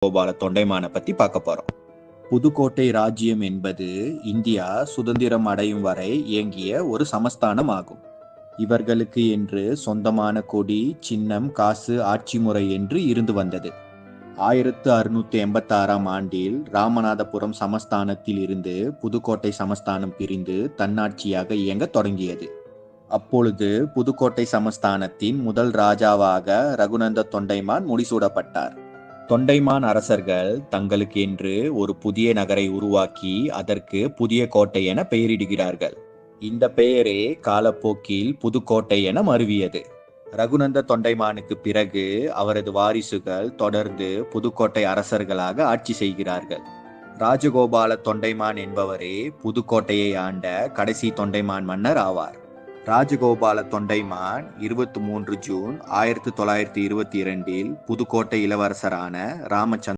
கோபால தொண்டைமானை பத்தி பார்க்க போறோம். புதுக்கோட்டை ராஜ்யம் என்பது இந்தியா சுதந்திரம் அடையும் வரை இயங்கிய ஒரு சமஸ்தானம் ஆகும். இவர்களுக்கு என்று சொந்தமான கொடி, சின்னம், காசு, ஆட்சி முறை என்று இருந்து வந்தது. 1686ஆம் ஆண்டில் ராமநாதபுரம் சமஸ்தானத்தில் இருந்து புதுக்கோட்டை சமஸ்தானம் பிரிந்து தன்னாட்சியாக இயங்க தொடங்கியது. அப்பொழுது புதுக்கோட்டை சமஸ்தானத்தின் முதல் ராஜாவாக ரகுநந்த தொண்டைமான் முடிசூடப்பட்டார். தொண்டைமான் அரசர்கள் தங்களுக்கு என்று ஒரு புதிய நகரை உருவாக்கி அதற்கு புதிய கோட்டை என பெயரிடுகிறார்கள். இந்த பெயரே காலப்போக்கில் புதுக்கோட்டை என மருவியது. ரகுநந்த தொண்டைமானுக்கு பிறகு அவரது வாரிசுகள் தொடர்ந்து புதுக்கோட்டை அரசர்களாக ஆட்சி செய்கிறார்கள். ராஜகோபால தொண்டைமான் என்பவரே புதுக்கோட்டையை ஆண்ட கடைசி தொண்டைமான் மன்னர் ஆவார். ராஜகோபால தொண்டைமான் 23 ஜூன் 1922 புதுக்கோட்டை இளவரசரான ராமச்சந்திர